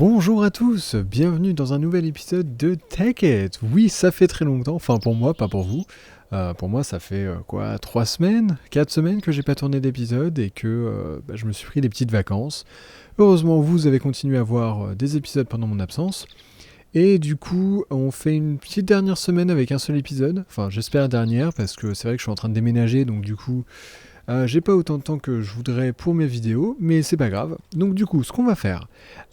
Bonjour à tous, bienvenue dans un nouvel épisode de Take It. Oui, ça fait très longtemps, enfin pour moi, pas pour vous. Pour moi, ça fait 3 semaines, 4 semaines que j'ai pas tourné d'épisode et que je me suis pris des petites vacances. Heureusement, vous avez continué à voir des épisodes pendant mon absence. Et du coup, on fait une petite dernière semaine avec un seul épisode. Enfin, j'espère dernière, parce que c'est vrai que je suis en train de déménager, donc du coup, j'ai pas autant de temps que je voudrais pour mes vidéos, mais c'est pas grave. Donc du coup, ce qu'on va faire,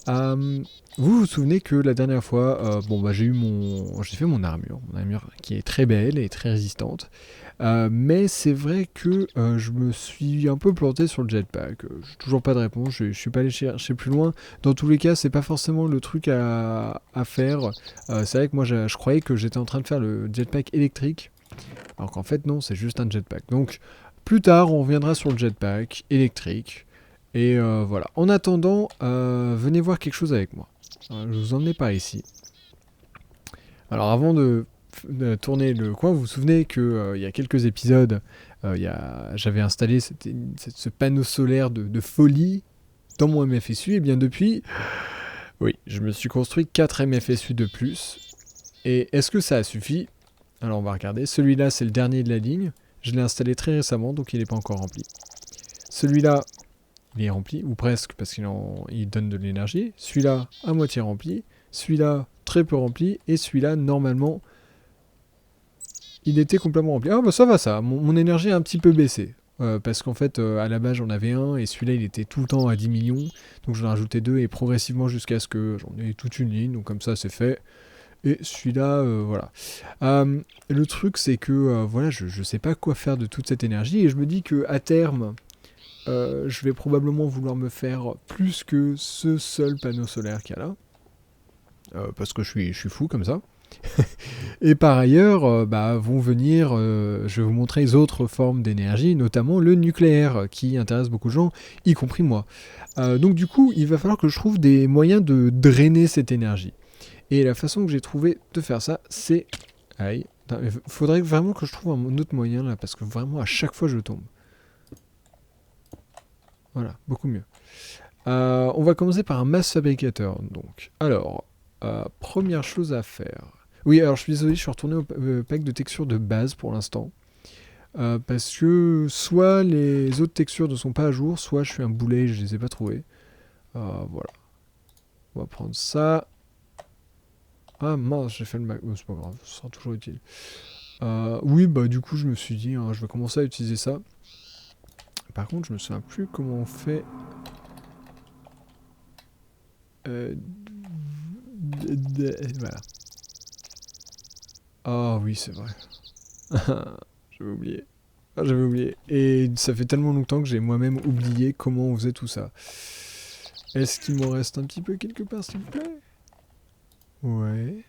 euh, vous vous souvenez que la dernière fois, j'ai fait mon armure qui est très belle et très résistante. Mais c'est vrai que je me suis un peu planté sur le jetpack. J'ai toujours pas de réponse, je suis pas allé chercher plus loin. Dans tous les cas, c'est pas forcément le truc à faire. C'est vrai que moi, je croyais que j'étais en train de faire le jetpack électrique. Alors qu'en fait, non, c'est juste un jetpack. Donc, plus tard, on reviendra sur le jetpack électrique. Et voilà. En attendant, venez voir quelque chose avec moi. Je vous emmenais par ici. Alors, avant de tourner le coin, vous vous souvenez qu'il y a quelques épisodes, j'avais installé ce panneau solaire de folie dans mon MFSU. Et bien depuis, oui, je me suis construit 4 MFSU de plus. Et est-ce que ça a suffi? Alors on va regarder. Celui-là, c'est le dernier de la ligne. Je l'ai installé très récemment, donc il n'est pas encore rempli. Celui-là, il est rempli, ou presque, parce qu'il donne de l'énergie. Celui-là, à moitié rempli. Celui-là, très peu rempli. Et celui-là, normalement, il était complètement rempli. Ah bah ça va ça, mon énergie a un petit peu baissé. Parce qu'en fait, à la base, j'en avais un, et celui-là, il était tout le temps à 10 millions. Donc j'en ai rajouté deux, et progressivement jusqu'à ce que j'en ai toute une ligne. Donc comme ça, c'est fait. Et celui-là, voilà. Le truc, c'est que voilà, je sais pas quoi faire de toute cette énergie, et je me dis que à terme, je vais probablement vouloir me faire plus que ce seul panneau solaire qu'il y a là, parce que je suis fou comme ça. Et par ailleurs, vont venir, je vais vous montrer les autres formes d'énergie, notamment le nucléaire, qui intéresse beaucoup de gens, y compris moi. Donc du coup, il va falloir que je trouve des moyens de drainer cette énergie. Et la façon que j'ai trouvé de faire ça, c'est... Aïe. Il faudrait vraiment que je trouve un autre moyen là, parce que vraiment à chaque fois je tombe. Voilà, beaucoup mieux. On va commencer par un mass fabricateur, donc. Alors, première chose à faire. Oui, alors je suis désolé, je suis retourné au pack de textures de base pour l'instant. Parce que soit les autres textures ne sont pas à jour, soit je suis un boulet et je les ai pas trouvées. Voilà. On va prendre ça. Ah mince, j'ai fait le Mac. Oh, c'est pas grave, ce sera toujours utile. Oui, bah du coup, je me suis dit, hein, je vais commencer à utiliser ça. Par contre, je me souviens plus comment on fait. Voilà. Ah oui, c'est vrai. J'avais oublié. Ah, j'avais oublié. Et ça fait tellement longtemps que j'ai moi-même oublié comment on faisait tout ça. Est-ce qu'il m'en reste un petit peu quelque part, s'il vous plaît? Ouais.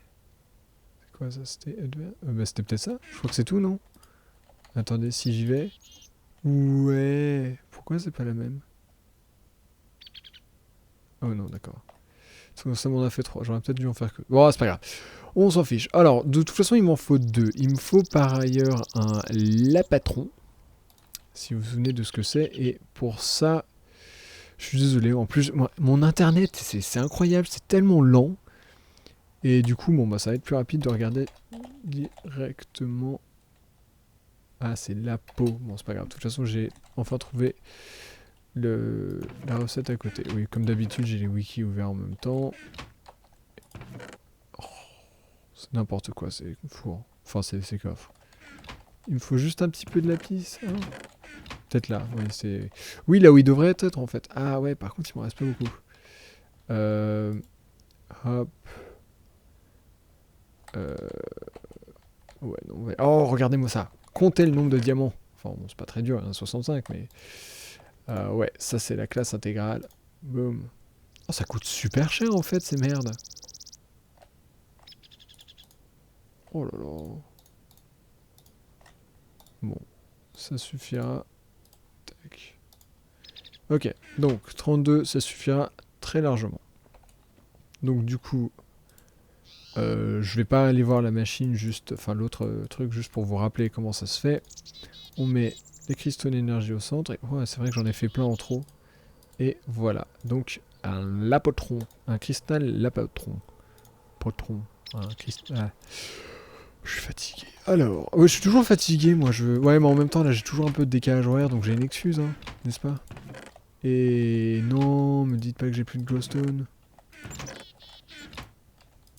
C'est quoi ça? C'était c'était peut-être ça? Je crois que c'est tout, non? Attendez, si j'y vais. Ouais. Pourquoi c'est pas la même? Oh non, d'accord. Ça m'en a fait 3. J'aurais peut-être dû en faire que. Bon, c'est pas grave. On s'en fiche. Alors, de toute façon, il m'en faut 2. Il me faut par ailleurs un lapatron. Si vous vous souvenez de ce que c'est. Et pour ça, je suis désolé. En plus, mon internet, c'est incroyable. C'est tellement lent. Et du coup, bon, bah, ça va être plus rapide de regarder directement. Ah, c'est la peau. Bon, c'est pas grave. De toute façon, j'ai enfin trouvé la recette à côté. Oui, comme d'habitude, j'ai les wikis ouverts en même temps. Oh, c'est n'importe quoi, c'est fou. Hein. Enfin, c'est coffre. Il me faut juste un petit peu de lapis. Hein. Peut-être là. Oui, c'est. Oui, là où il devrait être en fait. Ah ouais, par contre, il m'en reste pas beaucoup. Hop. Euh... Ouais, non. Ouais. Oh, regardez-moi ça. Comptez le nombre de diamants. Enfin, bon, c'est pas très dur, hein, 65, mais. Ouais, ça c'est la classe intégrale. Boum. Oh, ça coûte super cher en fait, ces merdes. Oh là là. Bon, ça suffira. Tac. Ok, donc 32, ça suffira très largement. Donc du coup, je vais pas aller voir la machine juste, enfin l'autre truc juste pour vous rappeler comment ça se fait. On met les cristaux d'énergie au centre. Et ouais, c'est vrai que j'en ai fait plein en trop. Et voilà. Donc un lapotron. Un cristal lapotron. Potron. Un cristal... Je suis fatigué. Alors, ouais, je suis toujours fatigué, moi. Ouais, mais en même temps, là, j'ai toujours un peu de décalage horaire, donc j'ai une excuse, hein, n'est-ce pas? Et non, me dites pas que j'ai plus de glowstone.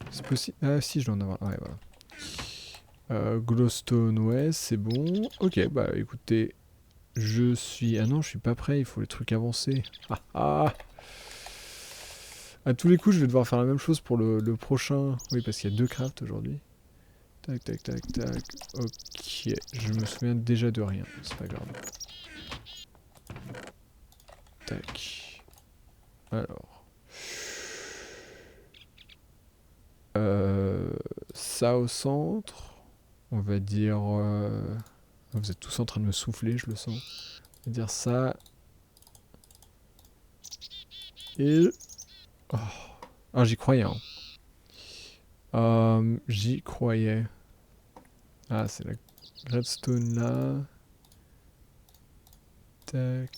C'est possible. Ah si, je dois en avoir. Ouais, voilà. Glowstone, ouais, c'est bon. Ok, bah écoutez, je suis... Ah non, je suis pas prêt, il faut les trucs avancés. Ah ah. À tous les coups, je vais devoir faire la même chose pour le prochain. Oui, parce qu'il y a 2 crafts aujourd'hui. Tac, tac, tac, tac. Ok, je me souviens déjà de rien, c'est pas grave. Tac. Alors. Ça au centre. On va dire... Vous êtes tous en train de me souffler, je le sens. On va dire ça. Et... Oh, ah, j'y croyais. Hein. J'y croyais. Ah, c'est la redstone là. Tac.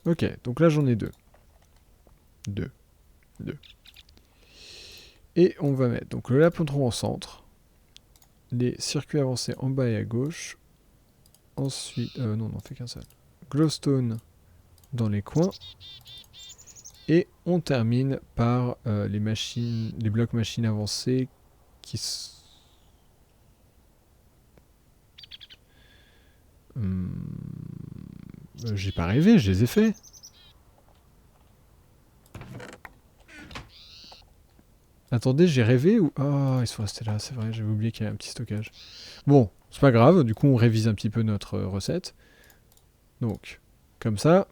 Ok, donc là j'en ai 2. 2. Et on va mettre donc le lapotron au centre. Les circuits avancés en bas et à gauche. Ensuite... non, on n'en fait qu'un seul. Glowstone dans les coins. Et on termine par les machines, les blocs machines avancés qui j'ai pas rêvé, je les ai faits. Attendez, j'ai rêvé ou... Ah, ils sont restés là, c'est vrai, j'avais oublié qu'il y avait un petit stockage. Bon, c'est pas grave, du coup on révise un petit peu notre recette. Donc, comme ça.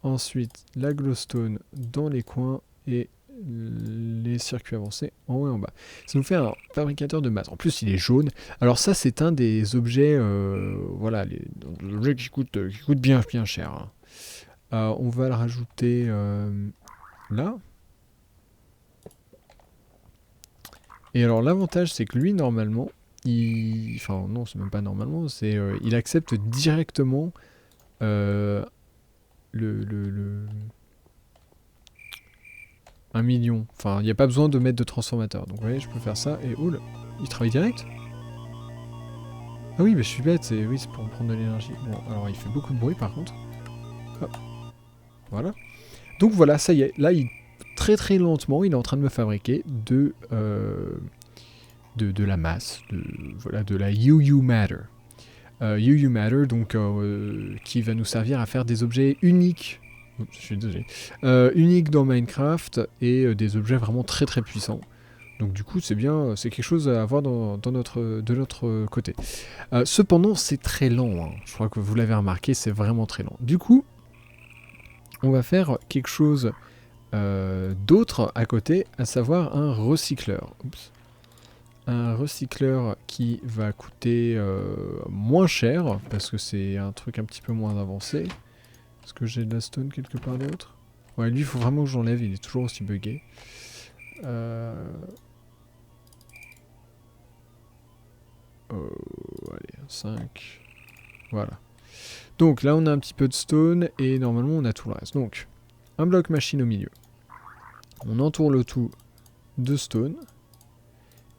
Ensuite, la glowstone dans les coins et les circuits avancés en haut et en bas. Ça nous fait un fabricateur de masse. En plus, il est jaune. Alors ça, c'est un des objets, voilà, les objets qui coûtent bien cher. Hein. On va le rajouter là. Et alors l'avantage, c'est que lui, normalement, enfin non, c'est même pas normalement, c'est il accepte directement le 1 million. Enfin, il n'y a pas besoin de mettre de transformateur. Donc vous voyez, je peux faire ça et... Oh là, il travaille direct. Ah oui, mais je suis bête, oui, c'est pour me prendre de l'énergie. Bon, alors il fait beaucoup de bruit par contre. Hop. Voilà. Donc voilà, ça y est. Là, très très lentement, il est en train de me fabriquer de la masse. Voilà, de la UU Matter. UU Matter, donc, qui va nous servir à faire des objets uniques. Je suis désolé. Uniques dans Minecraft et des objets vraiment très très puissants. Donc du coup c'est bien, c'est quelque chose à avoir de notre côté. Cependant c'est très lent, hein. Je crois que vous l'avez remarqué, c'est vraiment très lent. Du coup, on va faire quelque chose d'autre à côté, à savoir un recycleur. Oups. Un recycleur qui va coûter moins cher, parce que c'est un truc un petit peu moins avancé. Est-ce que j'ai de la stone quelque part d'autre? Ouais, lui il faut vraiment que j'enlève, il est toujours aussi buggé. Allez, 5. Voilà. Donc là on a un petit peu de stone et normalement on a tout le reste. Donc, un bloc machine au milieu. On entoure le tout de stone.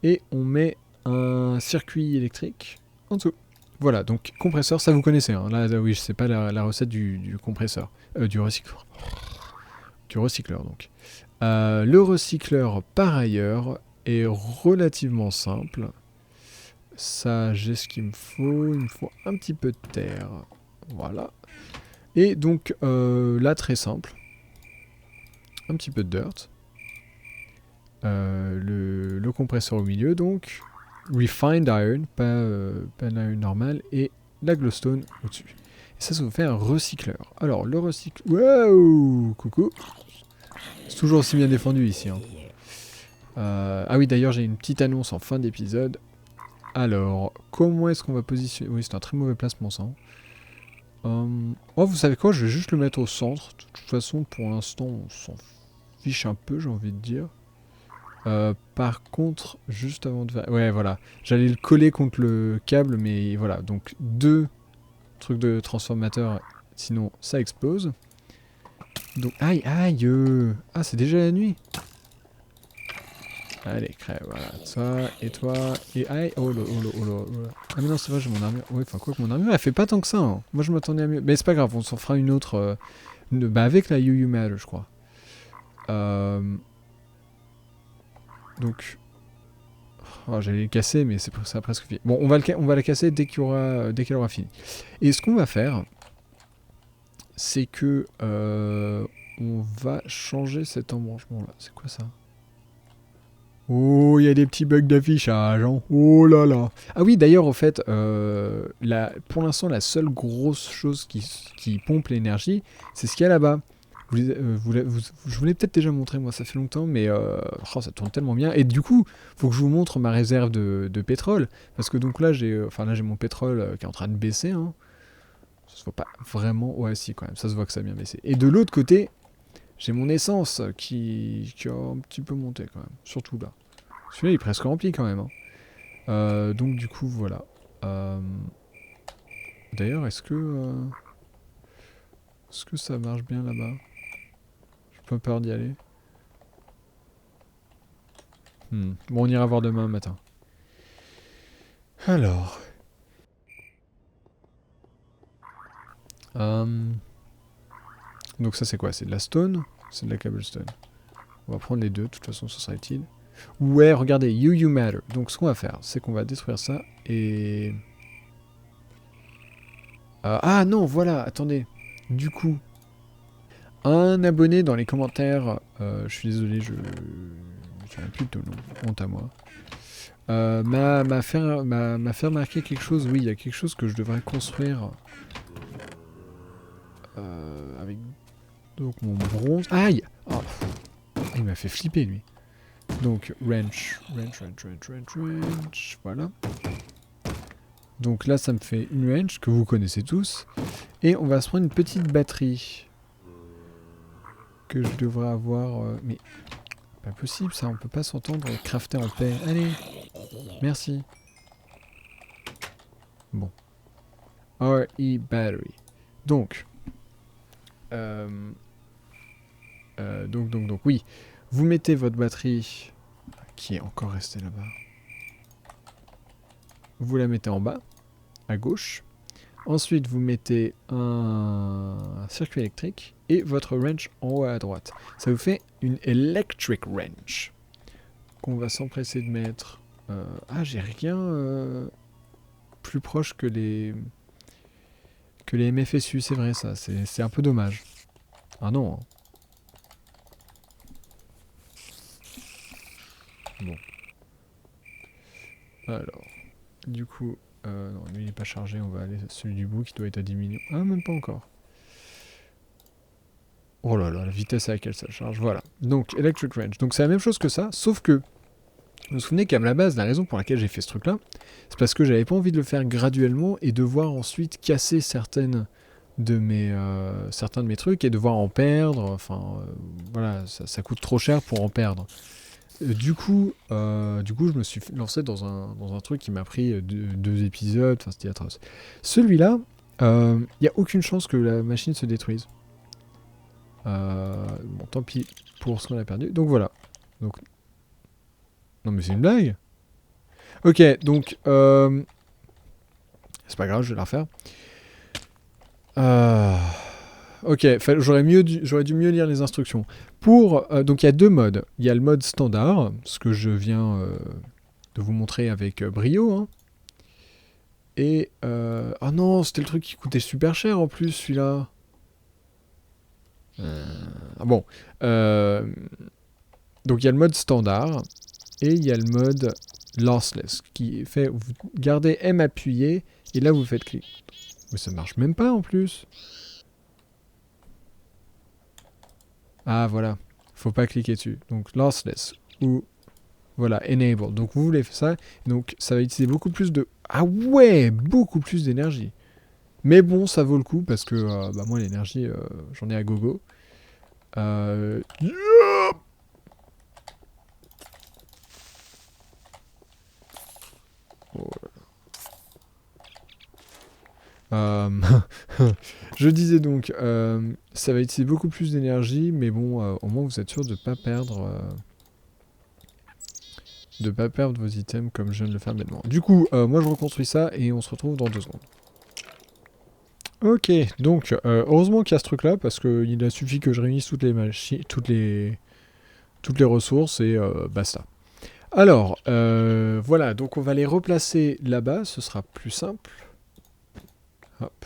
Et on met un circuit électrique en dessous. Voilà, donc compresseur, ça vous connaissez. Hein. Là, oui, c'est pas la recette du compresseur. Du recycleur. Du recycleur, donc. Le recycleur, par ailleurs, est relativement simple. Ça, j'ai ce qu'il me faut. Il me faut un petit peu de terre. Voilà. Et donc, là, très simple. Un petit peu de dirt. Le compresseur au milieu, donc. Refined Iron, pas l'iron normal. Et la glowstone au-dessus. Et ça vous fait un recycleur. Alors, le recycleur... Wow! Coucou! C'est toujours aussi bien défendu ici. Hein. Ah oui, d'ailleurs, j'ai une petite annonce en fin d'épisode. Alors, comment est-ce qu'on va positionner... Oui, c'est un très mauvais placement, ça. Oh, vous savez quoi? Je vais juste le mettre au centre. De toute façon, pour l'instant, on s'en fiche un peu, j'ai envie de dire. Par contre, juste avant de faire... Ouais, voilà. J'allais le coller contre le câble, mais voilà. Donc, 2 truc de transformateur, sinon ça explose. Donc, aïe, aïe, ah, c'est déjà la nuit. Allez, crève, voilà, toi, et aïe, oh là, oh là, oh là, oh là. Ah mais non, c'est vrai, j'ai mon armure, ouais, enfin quoi que mon armure, elle fait pas tant que ça, hein. Moi je m'attendais à mieux, mais c'est pas grave, on s'en fera une autre, bah avec la You Matter, je crois. Donc, oh, j'allais le casser, mais ça a presque fini. Bon, on va la casser dès qu'elle aura fini. Et ce qu'on va faire, c'est que on va changer cet embranchement là. C'est quoi ça? Oh, il y a des petits bugs d'affichage, hein. Oh là là. Ah oui, d'ailleurs, au fait, pour l'instant, la seule grosse chose qui pompe l'énergie, c'est ce qu'il y a là-bas. Je vous l'ai peut-être déjà montré, moi, ça fait longtemps, mais oh, ça tourne tellement bien. Et du coup, faut que je vous montre ma réserve de pétrole. Parce que donc là, j'ai mon pétrole qui est en train de baisser, hein. Ça se voit pas vraiment. Ouais, si, quand même, ça se voit que ça a bien baissé. Et de l'autre côté, j'ai mon essence qui a un petit peu monté, quand même. Surtout là. Celui-là, il est presque rempli, quand même, hein. Donc, du coup, voilà. D'ailleurs, est-ce que ça marche bien là-bas? J'ai pas peur d'y aller. Bon, on ira voir demain matin. Alors. Donc ça c'est quoi? C'est de la stone? C'est de la cobblestone. On va prendre les deux, de toute façon ce sera utile. Ouais, regardez, You Matter. Donc ce qu'on va faire, c'est qu'on va détruire ça et... ah non, voilà, attendez. Du coup, un abonné dans les commentaires, je suis désolé, je me souviens plus de ton nom, honte à moi, m'a fait remarquer quelque chose. Oui, il y a quelque chose que je devrais construire avec donc mon bronze. Aïe, oh, il m'a fait flipper lui. Donc wrench, voilà. Donc là, ça me fait une wrench que vous connaissez tous, et on va se prendre une petite batterie que je devrais avoir. Mais pas possible, ça, on peut pas s'entendre crafter en paix. Allez, merci. Bon. RE battery. Donc, donc, oui. Vous mettez votre batterie, qui est encore restée là-bas. Vous la mettez en bas, à gauche. Ensuite, vous mettez un circuit électrique et votre wrench en haut à droite. Ça vous fait une electric wrench qu'on va s'empresser de mettre. Ah, j'ai rien plus proche que les MFSU, c'est vrai ça. C'est un peu dommage. Ah non. Hein. Bon. Alors, du coup, non, lui il n'est pas chargé, on va aller à celui du bout qui doit être à 10 millions. Ah, même pas encore. Oh là là, la vitesse à laquelle ça charge, voilà. Donc, Electric Wrench. Donc c'est la même chose que ça, sauf que, vous vous souvenez qu'à la base, la raison pour laquelle j'ai fait ce truc-là, c'est parce que j'avais pas envie de le faire graduellement et devoir ensuite casser certains de mes trucs et devoir en perdre. Enfin, voilà, ça coûte trop cher pour en perdre. Du coup, je me suis lancé dans un truc qui m'a pris deux épisodes, enfin c'était atroce. Celui-là, il n'y a aucune chance que la machine se détruise. Bon, tant pis pour ce qu'on a perdu. Donc voilà. Donc... Non mais c'est une blague. Ok, donc... c'est pas grave, je vais la refaire. Ok, j'aurais dû mieux lire les instructions. Donc il y a deux modes. Il y a le mode standard, ce que je viens de vous montrer avec brio. Hein. Et... oh non, c'était le truc qui coûtait super cher en plus, celui-là. Ah bon. Donc il y a le mode standard et il y a le mode lossless qui fait... Vous gardez M appuyé et là vous faites clic. Mais ça marche même pas en plus. Ah voilà, faut pas cliquer dessus. Donc lossless ou voilà, enable. Donc vous voulez faire ça, donc ça va utiliser beaucoup plus de... Ah ouais, beaucoup plus d'énergie. Mais bon, ça vaut le coup parce que bah moi l'énergie, j'en ai à gogo. Yeah. Oh Euh, je disais donc, ça va utiliser beaucoup plus d'énergie, mais bon, au moins vous êtes sûr de ne pas perdre... vos items comme je viens de le faire maintenant. Du coup, moi je reconstruis ça et on se retrouve dans 2 secondes. Ok, donc heureusement qu'il y a ce truc là parce qu'il a suffi que je réunisse toutes les machines, toutes les ressources et basta. Alors, voilà, donc on va les replacer là-bas, ce sera plus simple. Hop.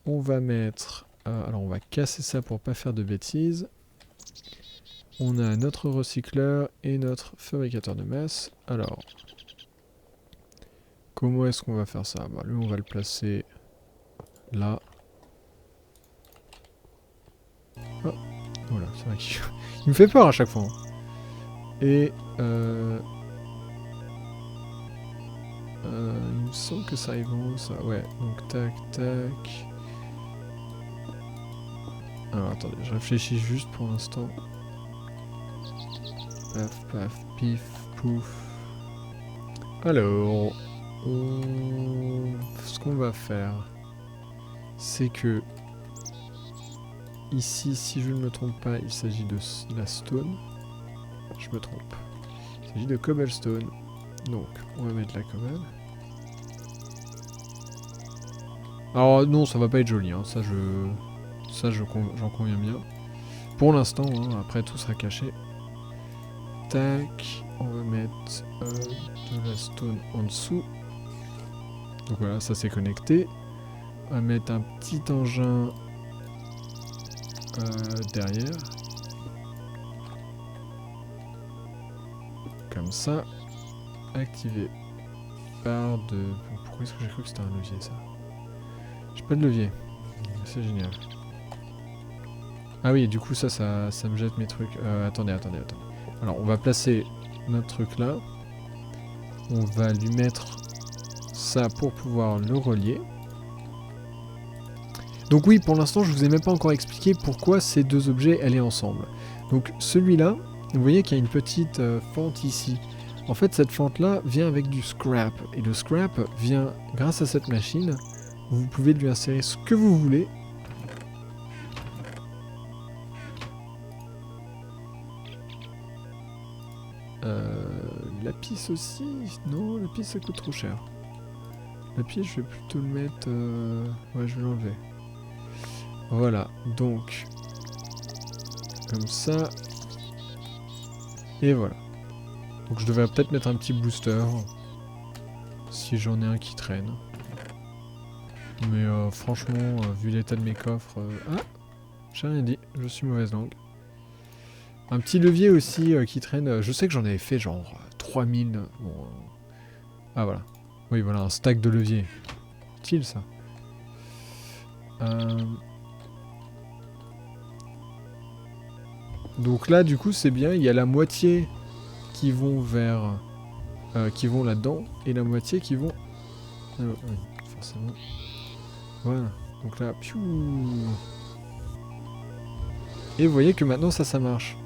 On va mettre... alors on va casser ça pour pas faire de bêtises. On a notre recycleur et notre fabricateur de masse. Alors, comment est-ce qu'on va faire ça? Bah, lui, on va le placer là. Oh, voilà, c'est vrai qu'il il me fait peur à chaque fois. Et il me semble que ça arrive en haut, ça. Ouais, donc tac, tac. Alors attendez, je réfléchis juste pour l'instant. Paf, paf, pif, pouf. Alors, ce qu'on va faire, c'est que ici, si je ne me trompe pas, il s'agit de la stone. Je me trompe. Il s'agit de cobblestone. Donc, on va mettre la cobble. Alors non, ça va pas être joli, hein. J'en conviens bien. Pour l'instant, hein, après tout sera caché. Tac, on va mettre de la stone en dessous. Donc voilà, ça c'est connecté. On va mettre un petit engin derrière. Comme ça. Activé par de... Pourquoi est-ce que j'ai cru que c'était un levier ça? J'ai pas de levier. C'est génial. Ah oui, du coup ça me jette mes trucs. Attendez. Alors on va placer notre truc là. On va lui mettre ça pour pouvoir le relier. Donc oui, pour l'instant je vous ai même pas encore expliqué pourquoi ces deux objets allaient ensemble. Donc celui-là, vous voyez qu'il y a une petite fente ici. En fait cette fente là vient avec du scrap. Et le scrap vient grâce à cette machine. Vous pouvez lui insérer ce que vous voulez. Lapis aussi? Non, lapis ça coûte trop cher. Lapis je vais plutôt le mettre... Ouais, je vais l'enlever. Voilà, donc... Comme ça. Et voilà. Donc je devrais peut-être mettre un petit booster. Si j'en ai un qui traîne. Mais franchement, vu l'état de mes coffres... Ah! J'ai rien dit, je suis mauvaise langue. Un petit levier aussi qui traîne. Je sais que j'en avais fait genre 3000. Bon, ah voilà. Oui voilà, un stack de levier. Utile ça. Donc là du coup c'est bien, il y a la moitié qui vont vers... qui vont là-dedans. Et la moitié qui vont... oui, forcément. Voilà. Donc là... Piou. Et vous voyez que maintenant ça marche.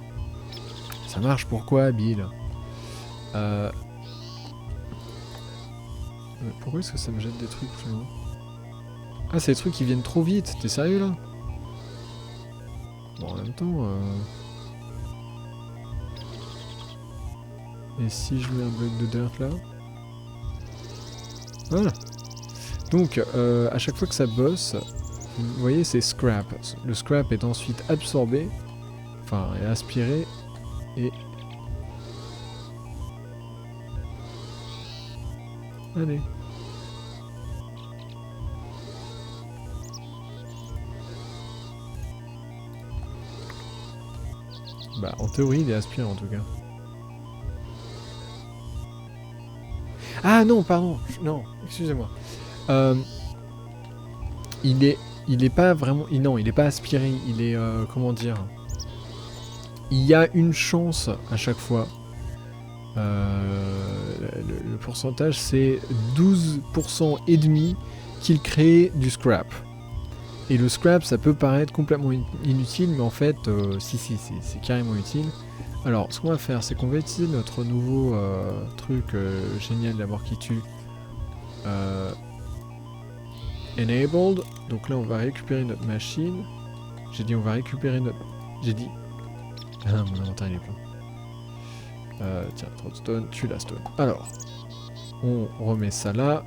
Ça marche pourquoi, Bill? Pourquoi est-ce que ça me jette des trucs plus loin? Ah, c'est des trucs qui viennent trop vite. T'es sérieux là? Bon, en même temps... Et si je mets un bloc de dirt là? Voilà. Donc, à chaque fois que ça bosse, vous voyez, c'est scrap. Le scrap est ensuite absorbé, enfin, est aspiré, et... Allez. Bah, en théorie, il est aspiré en tout cas. Ah non, pardon, non, excusez-moi. Il est pas vraiment... Non, il est pas aspiré, il est... comment dire? Il y a une chance à chaque fois. Le pourcentage, c'est 12% et demi qu'il crée du scrap. Et le scrap, ça peut paraître complètement inutile, mais en fait, si, c'est carrément utile. Alors, ce qu'on va faire, c'est qu'on va utiliser notre nouveau truc génial, la mort qui tue. enabled. Donc là, on va récupérer notre machine. J'ai dit on va récupérer notre... J'ai dit... Ah, mon inventaire il est plein. Tiens, trop de stone, tu la stone. Alors, on remet ça là.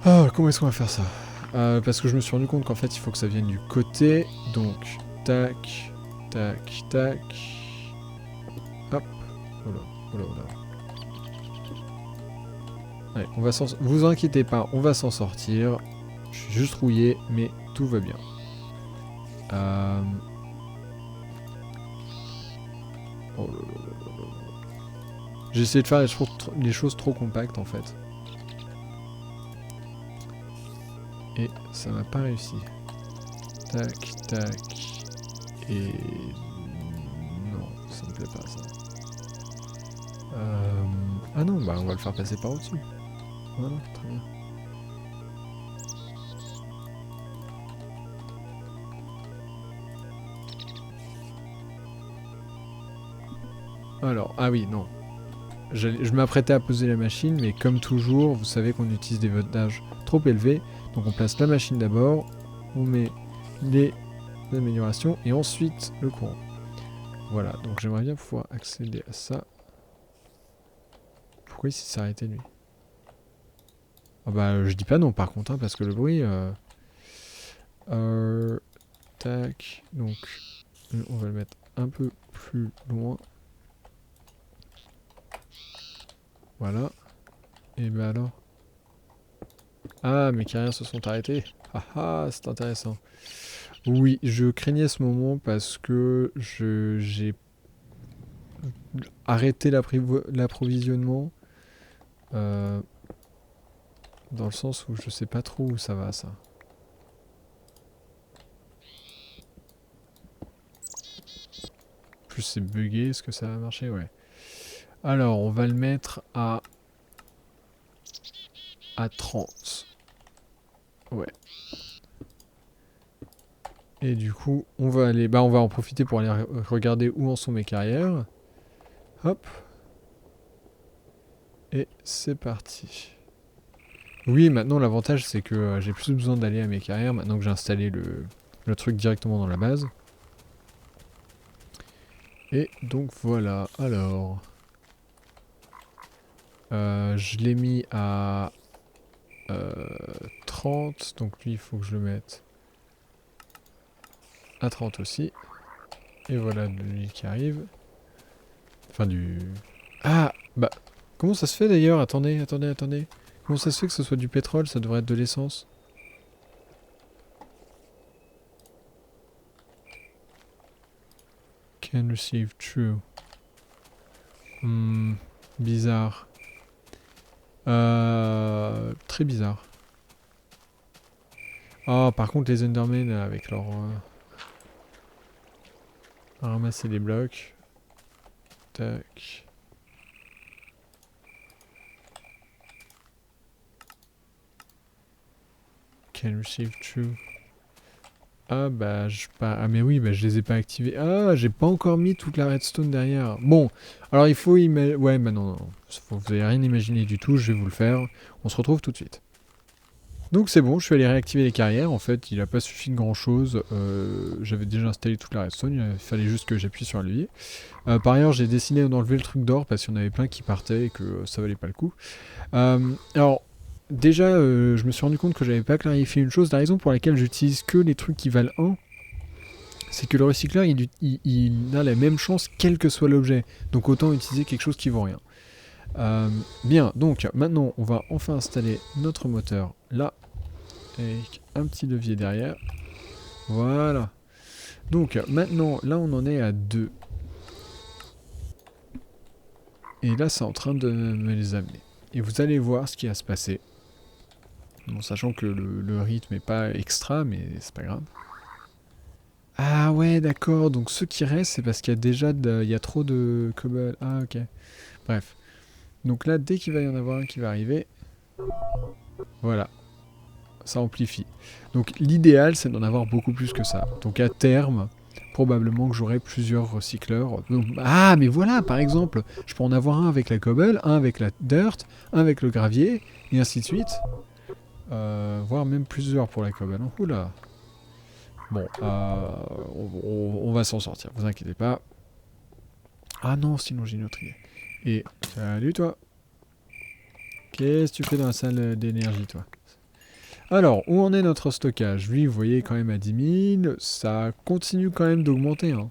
Ah, comment est-ce qu'on va faire ça? Parce que je me suis rendu compte qu'en fait, il faut que ça vienne du côté. Donc, tac, tac, tac. Hop. Voilà, voilà, voilà. Allez, on va s'en... Vous inquiétez pas, on va s'en sortir. Je suis juste rouillé, mais tout va bien. Oh là là là là là. J'ai essayé de faire les choses trop compactes en fait. Et ça m'a pas réussi. Tac, tac. Et... Non, ça me plaît pas ça. Ah non, bah on va le faire passer par au-dessus. Voilà, très bien. Alors, ah oui, non. Je m'apprêtais à poser la machine, mais comme toujours, vous savez qu'on utilise des voltages trop élevés. Donc on place la machine d'abord, on met les améliorations, et ensuite le courant. Voilà, donc j'aimerais bien pouvoir accéder à ça. Pourquoi il s'est arrêté lui? Ah bah je dis pas non par contre, hein, parce que le bruit... tac, donc on va le mettre un peu plus loin. Voilà. Et ben alors. Ah, mes carrières se sont arrêtées. Ah ah, c'est intéressant. Oui, je craignais ce moment parce que j'ai arrêté l'approvisionnement. Dans le sens où je sais pas trop où ça va ça. Plus c'est bugué, est-ce que ça va marcher? Ouais. Alors, on va le mettre à 30. Ouais. Et du coup, on va aller... Bah, on va en profiter pour aller regarder où en sont mes carrières. Hop. Et c'est parti. Oui, maintenant, l'avantage, c'est que j'ai plus besoin d'aller à mes carrières, maintenant que j'ai installé le truc directement dans la base. Et donc, voilà. Alors... je l'ai mis à 30, donc lui il faut que je le mette à 30 aussi. Et voilà lui qui arrive. Enfin du... Ah bah comment ça se fait d'ailleurs? Attendez, attendez, attendez. Comment ça se fait que ce soit du pétrole? Ça devrait être de l'essence. Can receive true. Bizarre. Très bizarre. Oh, par contre, les Endermen avec leur... ramasser les blocs. Tac. Can receive true. Ah bah ah mais oui, bah je les ai pas activés. Ah, j'ai pas encore mis toute la redstone derrière. Bon, alors il faut ouais, bah non, non. Vous avez rien imaginé du tout, je vais vous le faire. On se retrouve tout de suite. Donc c'est bon, je suis allé réactiver les carrières. En fait, il a pas suffi de grand chose. J'avais déjà installé toute la redstone, il fallait juste que j'appuie sur un levier. Par ailleurs, j'ai décidé d'enlever le truc d'or parce qu'il y en avait plein qui partaient et que ça valait pas le coup. Alors... Déjà, je me suis rendu compte que j'avais pas clarifié une chose. La raison pour laquelle j'utilise que les trucs qui valent 1, c'est que le recycleur, il a la même chance quel que soit l'objet. Donc autant utiliser quelque chose qui vaut rien. Bien, donc maintenant, on va enfin installer notre moteur là, avec un petit levier derrière. Voilà. Donc maintenant, là on en est à 2. Et là, c'est en train de me les amener. Et vous allez voir ce qui va se passer. Bon, sachant que le rythme est pas extra, mais c'est pas grave. Ah ouais, d'accord. Donc ceux qui restent, c'est parce qu'il y a déjà il y a trop de cobble. Ah ok. Bref. Donc là, dès qu'il va y en avoir un qui va arriver, voilà. Ça amplifie. Donc l'idéal, c'est d'en avoir beaucoup plus que ça. Donc à terme, probablement que j'aurai plusieurs recycleurs. Donc, ah, mais voilà, par exemple, je peux en avoir un avec la cobble, un avec la dirt, un avec le gravier, et ainsi de suite. Voire même plusieurs pour la cobble. Hein. Oula. Bon, on va s'en sortir, vous inquiétez pas. Ah non, sinon j'ai une autre idée. Et salut toi. Qu'est-ce que tu fais dans la salle d'énergie toi? Alors, où en est notre stockage? Lui, vous voyez, quand même à 10 000. Ça continue quand même d'augmenter. Hein.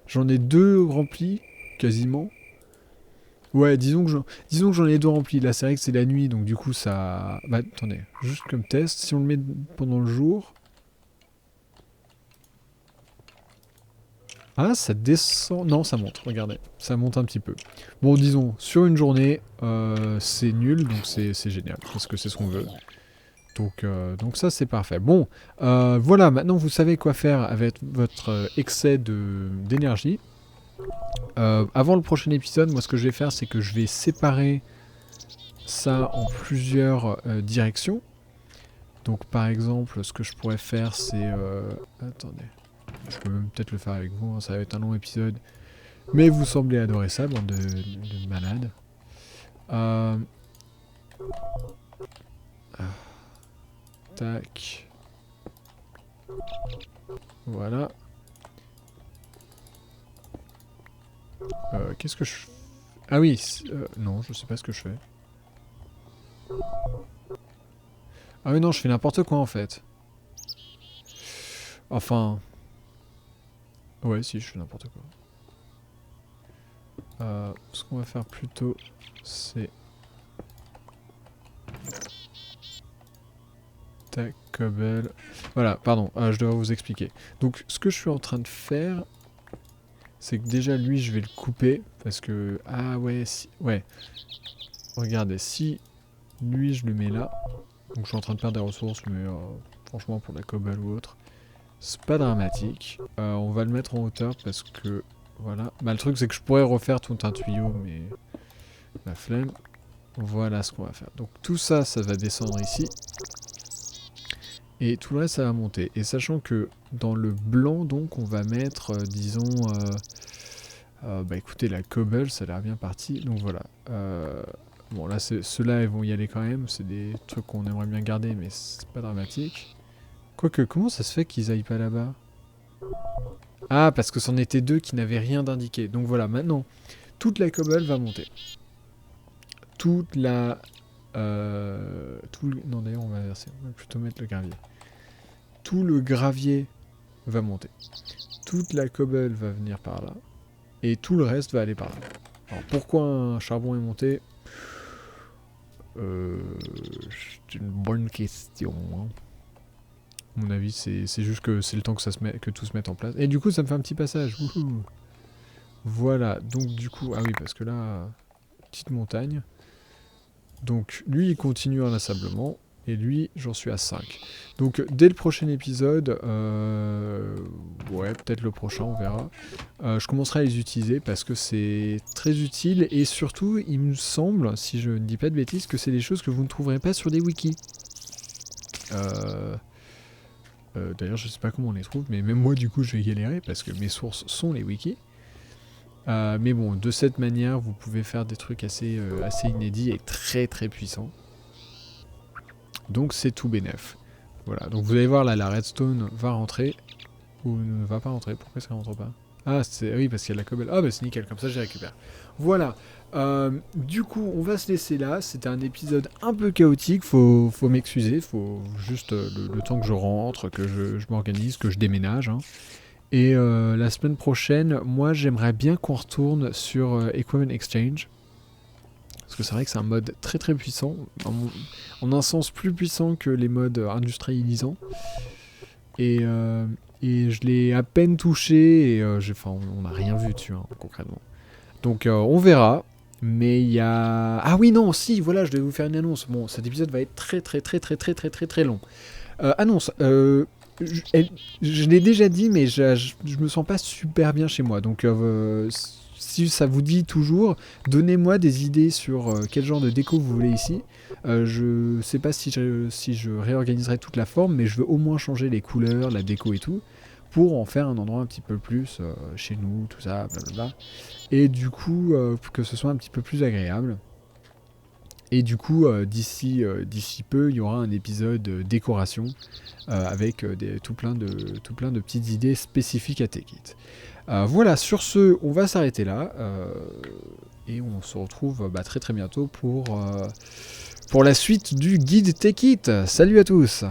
J'en ai 2 remplis, quasiment. Ouais, disons que j'en ai 2 remplis. Là, c'est vrai que c'est la nuit, donc du coup, ça... Bah, attendez, juste comme test, si on le met pendant le jour... Ah, ça descend... Non, ça monte, regardez. Ça monte un petit peu. Bon, disons, sur une journée, c'est nul, donc c'est génial, parce que c'est ce qu'on veut. Donc ça, c'est parfait. Bon, voilà, maintenant vous savez quoi faire avec votre excès d'énergie. Avant le prochain épisode, moi, ce que je vais faire, c'est que je vais séparer ça en plusieurs directions. Donc, par exemple, ce que je pourrais faire, c'est... Attendez. Je peux même peut-être le faire avec vous, hein, ça va être un long épisode. Mais vous semblez adorer ça, bande de malades. Tac. Voilà. Qu'est-ce que je... Ah oui, non, je sais pas ce que je fais. Ah oui, non, je fais n'importe quoi en fait. Enfin... Ouais, si, je fais n'importe quoi. Ce qu'on va faire plutôt, c'est... Tac, cobble... Voilà, pardon, je dois vous expliquer. Donc, ce que je suis en train de faire, c'est que déjà, lui, je vais le couper, parce que... Ah ouais, si... Ouais. Regardez, si lui, je le mets là, donc je suis en train de perdre des ressources, mais franchement, pour la cobble ou autre, c'est pas dramatique. On va le mettre en hauteur, parce que... Voilà. Bah, le truc, c'est que je pourrais refaire tout un tuyau, mais... La flemme. Voilà ce qu'on va faire. Donc tout ça, ça va descendre ici. Et tout le reste, ça va monter. Et sachant que dans le blanc, donc, on va mettre, disons... bah écoutez, la cobble, ça a l'air bien parti. Donc voilà. Bon, là, ceux-là, ils vont y aller quand même. C'est des trucs qu'on aimerait bien garder, mais c'est pas dramatique. Quoique, comment ça se fait qu'ils aillent pas là-bas? Ah, parce que c'en était 2 qui n'avaient rien d'indiqué. Donc voilà, maintenant, toute la cobble va monter. Toute la... non, d'ailleurs, on va inverser. On va plutôt mettre le gravier. Tout le gravier va monter. Toute la cobble va venir par là. Et tout le reste va aller par là. Alors, pourquoi un charbon est monté? C'est une bonne question. Hein. À mon avis, c'est juste que c'est le temps que tout se mette en place. Et du coup, ça me fait un petit passage. Wouhou. Voilà, donc du coup... Ah oui, parce que là... Petite montagne. Donc lui, il continue en assablement. Et lui, j'en suis à 5. Donc dès le prochain épisode... ouais, peut-être le prochain, on verra. Je commencerai à les utiliser parce que c'est très utile. Et surtout, il me semble, si je ne dis pas de bêtises, que c'est des choses que vous ne trouverez pas sur des wikis. D'ailleurs, je sais pas comment on les trouve, mais même moi, du coup, je vais galérer parce que mes sources sont les wikis. Mais bon, de cette manière, vous pouvez faire des trucs assez inédits et très très puissants. Donc c'est tout bénef. Voilà, donc vous allez voir là, la redstone va rentrer. Ou ne va pas rentrer, pourquoi ça rentre pas? Ah, oui, parce qu'il y a de la cobble. Ah bah c'est nickel, comme ça je les récupère. Voilà, du coup on va se laisser là. C'était un épisode un peu chaotique, faut m'excuser, faut juste le temps que je rentre, que je m'organise, que je déménage. Hein. Et la semaine prochaine, moi j'aimerais bien qu'on retourne sur Equipment Exchange. Parce que c'est vrai que c'est un mode très très puissant, en un sens plus puissant que les modes industrialisants. Et je l'ai à peine touché, et on n'a rien vu dessus, hein, concrètement. Donc on verra, mais il y a... Ah oui non, si, voilà, je devais vous faire une annonce. Bon, cet épisode va être très très très très très très très très long. Annonce, je l'ai déjà dit, mais je me sens pas super bien chez moi, donc... si ça vous dit toujours, donnez-moi des idées sur quel genre de déco vous voulez ici. Je sais pas si je réorganiserai toute la forme, mais je veux au moins changer les couleurs, la déco et tout, pour en faire un endroit un petit peu plus chez nous, tout ça, blablabla. Et du coup, que ce soit un petit peu plus agréable. Et du coup, d'ici peu, il y aura un épisode décoration avec tout plein de petites idées spécifiques à Take It. Voilà, sur ce, on va s'arrêter là. Et on se retrouve très très bientôt pour la suite du guide Take It. Salut à tous!